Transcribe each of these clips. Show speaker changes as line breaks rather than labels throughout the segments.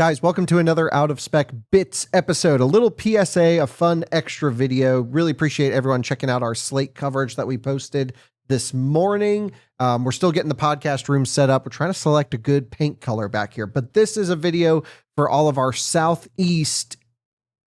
Guys, welcome to another Out of Spec Bits episode. A little PSA, a fun extra video. Really appreciate everyone checking out our slate coverage that we posted this morning. We're still getting the podcast room set up. We're trying to select a good paint color back here, but this is a video for all of our Southeast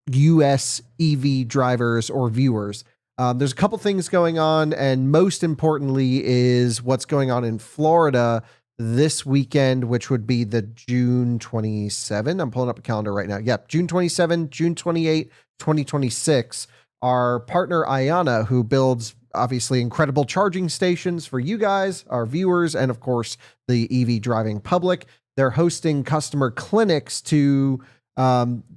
US EV drivers or viewers. There's a couple things going on, and most importantly is what's going on in Florida this weekend, which would be the June 27. I'm pulling up a calendar right now. Yep, June 27, June 28, 2026. Our partner IONNA, who builds obviously incredible charging stations for you guys, our viewers, and of course the EV driving public. They're hosting customer clinics to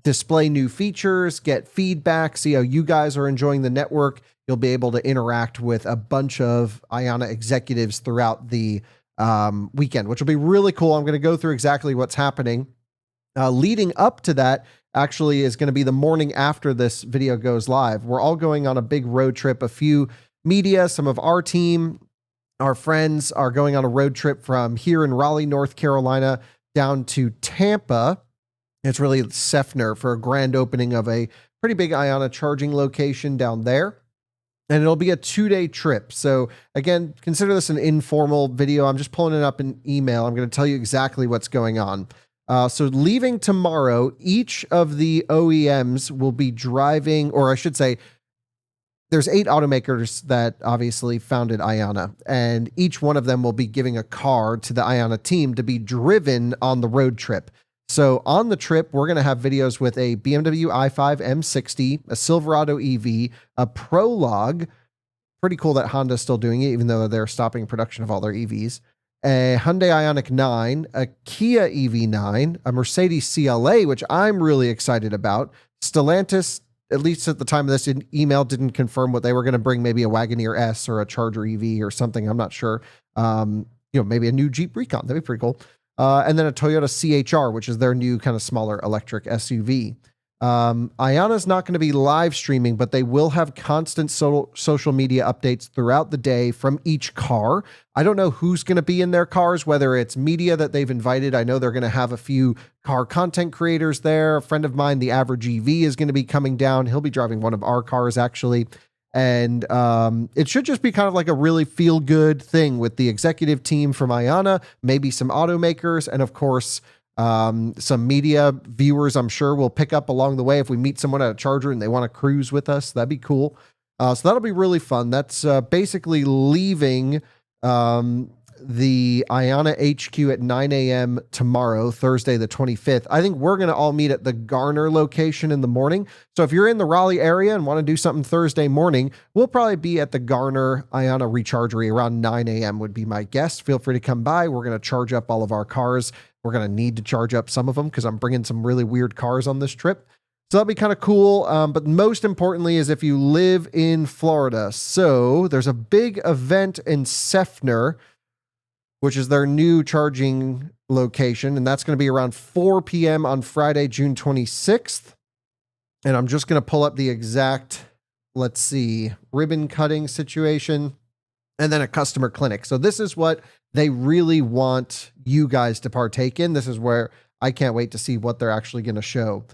display new features, get feedback, see how you guys are enjoying the network. You'll be able to interact with a bunch of IONNA executives throughout the weekend, which will be really cool. I'm going to go through exactly what's happening. Leading up to that actually is going to be the morning after this video goes live. We're all going on a big road trip. A few media, some of our team, our friends are going on a road trip from here in Raleigh, North Carolina, down to Tampa. It's really Sefner for a grand opening of a pretty big IONNA charging location down there. And it'll be a 2-day trip. So again, consider this an informal video. I'm just pulling it up in email. I'm going to tell you exactly what's going on. So leaving tomorrow, each of the OEMs will be driving, or I should say, there's 8 automakers that obviously founded IONNA, and each one of them will be giving a car to the IONNA team to be driven on the road trip. So on the trip, we're going to have videos with a BMW i5 M60, a Silverado EV, a Prologue. Pretty cool that Honda's still doing it, even though they're stopping production of all their EVs. A Hyundai Ioniq 9, a Kia EV9, a Mercedes CLA, which I'm really excited about. Stellantis, at least at the time of this email, didn't confirm what they were going to bring, maybe a Wagoneer S or a Charger EV or something. I'm not sure. Maybe a new Jeep Recon. That'd be pretty cool. And then a Toyota CHR, which is their new kind of smaller electric SUV. IONNA's not going to be live streaming, but they will have constant social media updates throughout the day from each car. I don't know who's going to be in their cars, whether it's media that they've invited. I know they're going to have a few car content creators there. A friend of mine, the Average EV, is going to be coming down. He'll be driving one of our cars, actually. And it should just be kind of like a really feel-good thing with the executive team from IONNA, maybe some automakers, and of course, some media viewers, I'm sure, will pick up along the way. If we meet someone at a charger and they want to cruise with us, that'd be cool. So that'll be really fun. That's basically leaving the IONNA HQ at 9 a.m. tomorrow, Thursday, the 25th. I think we're going to all meet at the Garner location in the morning. So if you're in the Raleigh area and want to do something Thursday morning, we'll probably be at the Garner IONNA rechargery around 9 a.m. would be my guess. Feel free to come by. We're going to charge up all of our cars. We're going to need to charge up some of them because I'm bringing some really weird cars on this trip. So that'll be kind of cool. But most importantly is if you live in Florida. So there's a big event in Sefner, which is their new charging location. And that's going to be around 4 p.m. on Friday, June 26th. And I'm just going to pull up the exact, ribbon cutting situation and then a customer clinic. So this is what they really want you guys to partake in. This is where I can't wait to see what they're actually going to show.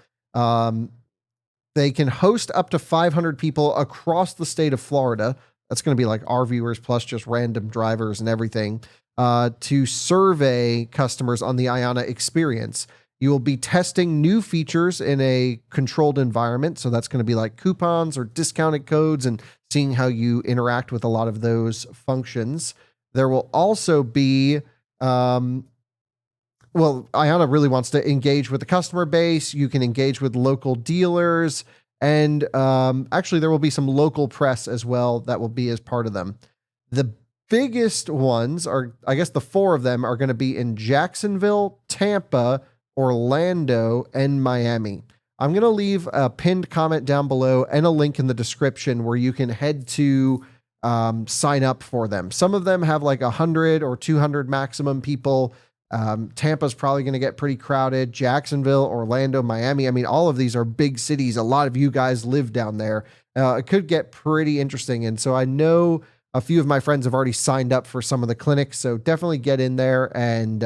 They can host up to 500 people across the state of Florida. That's going to be like our viewers plus just random drivers and everything. To survey customers on the IONNA experience. You will be testing new features in a controlled environment. So that's going to be like coupons or discounted codes and seeing how you interact with a lot of those functions. There will also be, IONNA really wants to engage with the customer base. You can engage with local dealers. And actually, there will be some local press as well that will be as part of them. The biggest ones are, I guess the 4 of them are going to be in Jacksonville, Tampa, Orlando, and Miami. I'm going to leave a pinned comment down below and a link in the description where you can head to sign up for them. Some of them have like 100 or 200 maximum people. Tampa's probably going to get pretty crowded. Jacksonville, Orlando, Miami. I mean, all of these are big cities. A lot of you guys live down there. It could get pretty interesting. And so I know a few of my friends have already signed up for some of the clinics. So definitely get in there and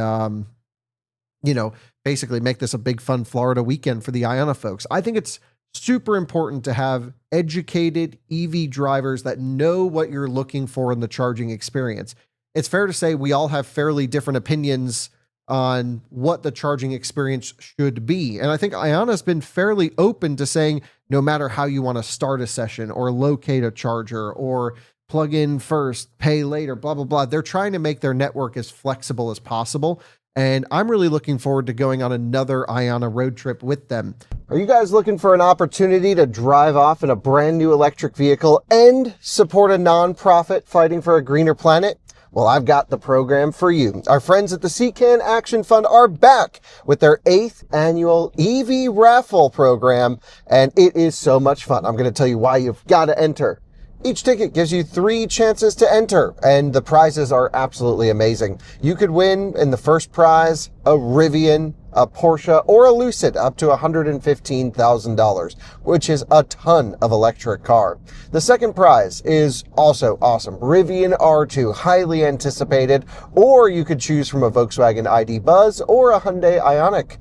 basically make this a big fun Florida weekend for the IONNA folks. I think it's super important to have educated EV drivers that know what you're looking for in the charging experience. It's fair to say we all have fairly different opinions on what the charging experience should be. And I think IONNA's been fairly open to saying no matter how you want to start a session or locate a charger or plug in first, pay later, blah, blah, blah. They're trying to make their network as flexible as possible. And I'm really looking forward to going on another IONNA road trip with them. Are you guys looking for an opportunity to drive off in a brand new electric vehicle and support a nonprofit fighting for a greener planet? Well, I've got the program for you. Our friends at the CCAN Action Fund are back with their 8th annual EV raffle program, and it is so much fun. I'm going to tell you why you've got to enter. Each ticket gives you 3 chances to enter, and the prizes are absolutely amazing. You could win in the first prize a Rivian, a Porsche, or a Lucid up to $115,000, which is a ton of electric car. The second prize is also awesome. Rivian R2, highly anticipated, or you could choose from a Volkswagen ID Buzz or a Hyundai Ioniq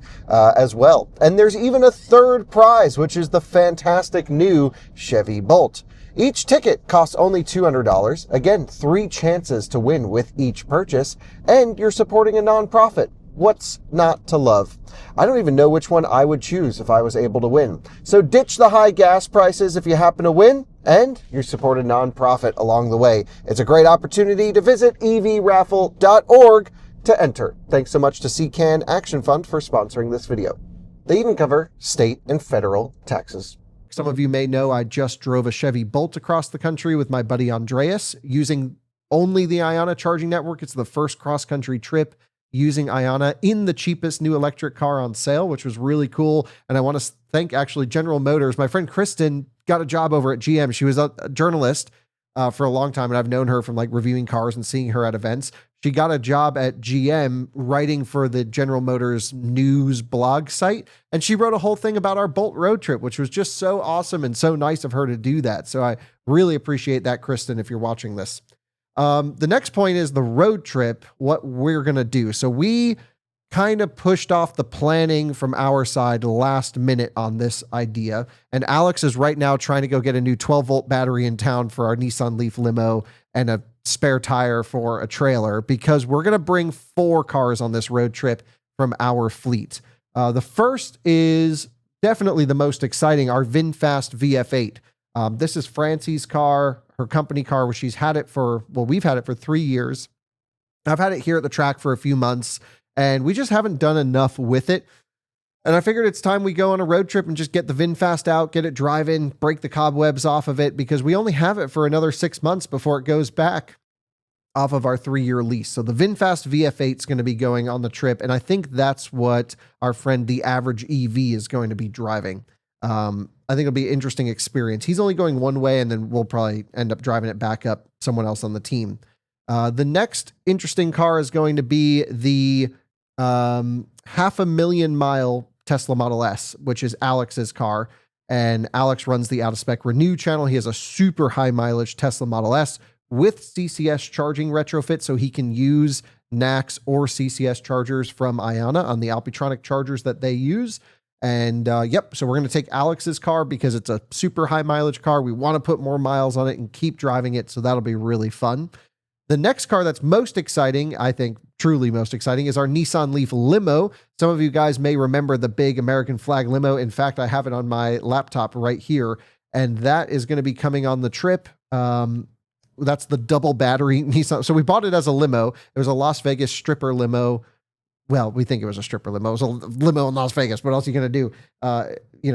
as well. And there's even a third prize, which is the fantastic new Chevy Bolt. Each ticket costs only $200. Again, 3 chances to win with each purchase, and you're supporting a nonprofit. What's not to love? I don't even know which one I would choose if I was able to win. So ditch the high gas prices if you happen to win, and you support a nonprofit along the way. It's a great opportunity to visit evraffle.org to enter. Thanks so much to CCAN Action Fund for sponsoring this video. They even cover state and federal taxes. Some of you may know I just drove a Chevy Bolt across the country with my buddy Andreas using only the IONNA charging network. It's the first cross-country trip using IONNA in the cheapest new electric car on sale, which was really cool. And I want to thank actually General Motors. My friend Kristen got a job over at GM. She was a journalist for a long time, and I've known her from like reviewing cars and seeing her at events. She got a job at GM writing for the General Motors news blog site. And she wrote a whole thing about our Bolt road trip, which was just so awesome and so nice of her to do that. So I really appreciate that, Kristen, if you're watching this. The next point is the road trip, what we're going to do. So we kind of pushed off the planning from our side last minute on this idea. And Alex is right now trying to go get a new 12-volt battery in town for our Nissan Leaf limo and a spare tire for a trailer, because we're going to bring 4 cars on this road trip from our fleet. The first is definitely the most exciting, our VinFast VF8. This is Francie's car, her company car, where she's had it for, well, we've had it for 3 years. I've had it here at the track for a few months, and we just haven't done enough with it. And I figured it's time we go on a road trip and just get the VinFast out, get it driving, break the cobwebs off of it, because we only have it for another 6 months before it goes back off of our 3-year lease. So the VinFast VF8 is going to be going on the trip. And I think that's what our friend, the average EV, is going to be driving. I think it'll be an interesting experience. He's only going one way, and then we'll probably end up driving it back up someone else on the team. The next interesting car is going to be the 500,000-mile Tesla Model S, which is Alex's car. And Alex runs the Out of Spec Renew channel. He has a super high mileage Tesla Model S with CCS charging retrofit, so he can use NACS or CCS chargers from IONNA on the Alpitronic chargers that they use. And yep, so we're going to take Alex's car because it's a super high mileage car. We want to put more miles on it and keep driving it, so that'll be really fun. The next car that's most exciting, I think truly most exciting, is our Nissan Leaf limo. Some of you guys may remember the big American flag limo. In fact, I have it on my laptop right here, and that is going to be coming on the trip. That's the double battery Nissan. So we bought it as a limo. It was a Las Vegas stripper limo. Well, we think it was a stripper limo. It was a limo in Las Vegas. What else are you going to do?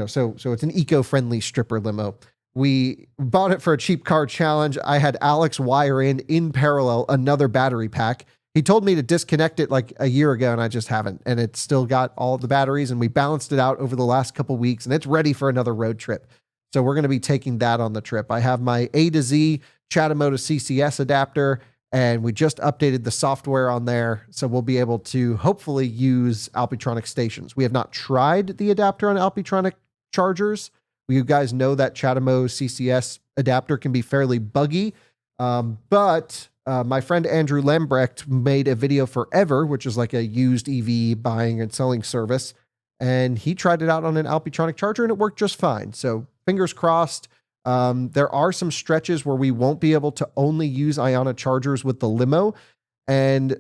So it's an eco-friendly stripper limo. We bought it for a cheap car challenge. I had Alex wire in parallel another battery pack. He told me to disconnect it like a year ago, and I just haven't. And it's still got all of the batteries, and we balanced it out over the last couple weeks, and it's ready for another road trip. So we're going to be taking that on the trip. I have my A to Z Chatamo to CCS adapter, and we just updated the software on there. So we'll be able to hopefully use Alpitronic stations. We have not tried the adapter on Alpitronic chargers. You guys know that Chatamo CCS adapter can be fairly buggy, but my friend Andrew Lambrecht made a video forever, which is like a used EV buying and selling service. And he tried it out on an Alpitronic charger and it worked just fine. So fingers crossed. There are some stretches where we won't be able to only use IONNA chargers with the limo. And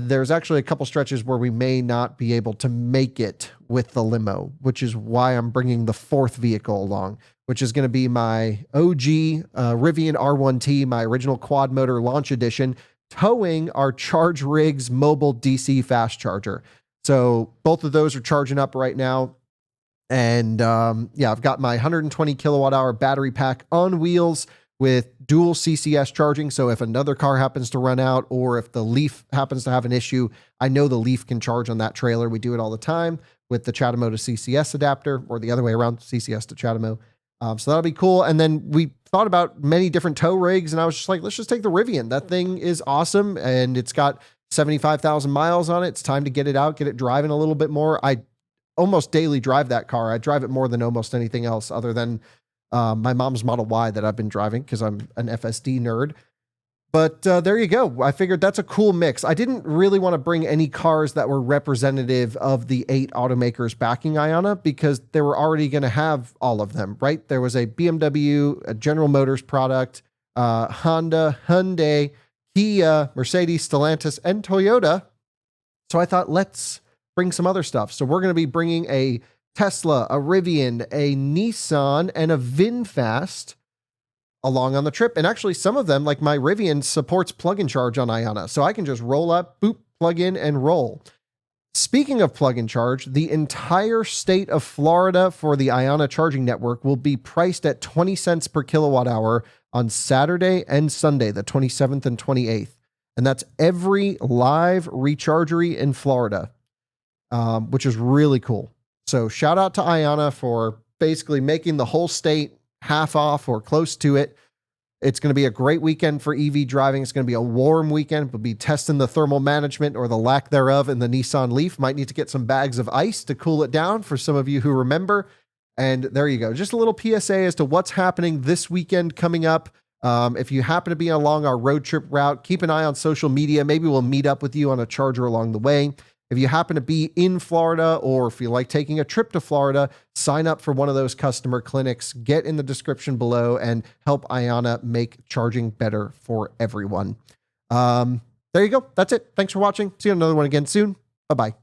there's actually a couple stretches where we may not be able to make it with the limo, which is why I'm bringing the fourth vehicle along, which is going to be my OG Rivian R1T, my original quad motor launch edition, towing our Charge Rigs mobile DC fast charger. So both of those are charging up right now. And yeah, I've got my 120 kilowatt hour battery pack on wheels with dual CCS charging. So if another car happens to run out, or if the Leaf happens to have an issue, I know the Leaf can charge on that trailer. We do it all the time with the Chatamo to CCS adapter, or the other way around, CCS to Chatamo. So that'll be cool. And then we thought about many different tow rigs, and I was just like, let's just take the Rivian. That thing is awesome, and it's got 75,000 miles on it. It's time to get it out, get it driving a little bit more. I almost daily drive that car. I drive it more than almost anything else other than my mom's Model Y that I've been driving because I'm an FSD nerd. But there you go. I figured that's a cool mix. I didn't really want to bring any cars that were representative of the 8 automakers backing IONNA because they were already going to have all of them, right? There was a BMW, a General Motors product, Honda, Hyundai, Kia, Mercedes, Stellantis, and Toyota. So I thought, let's bring some other stuff. So we're going to be bringing a Tesla, a Rivian, a Nissan, and a VinFast along on the trip. And actually some of them, like my Rivian, supports plug and charge on IONNA. So I can just roll up, boop, plug in, and roll. Speaking of plug and charge, the entire state of Florida for the IONNA charging network will be priced at 20 cents per kilowatt hour on Saturday and Sunday, the 27th and 28th. And that's every live rechargery in Florida, which is really cool. So shout out to IONNA for basically making the whole state half off or close to it. It's going to be a great weekend for EV driving. It's going to be a warm weekend. We'll be testing the thermal management or the lack thereof in the Nissan Leaf. Might need to get some bags of ice to cool it down for some of you who remember. And there you go. Just a little PSA as to what's happening this weekend coming up. If you happen to be along our road trip route, keep an eye on social media. Maybe we'll meet up with you on a charger along the way. If you happen to be in Florida or feel like taking a trip to Florida, sign up for one of those customer clinics, get in the description below, and help IONNA make charging better for everyone. There you go. That's it. Thanks for watching. See you on another one again soon. Bye-bye.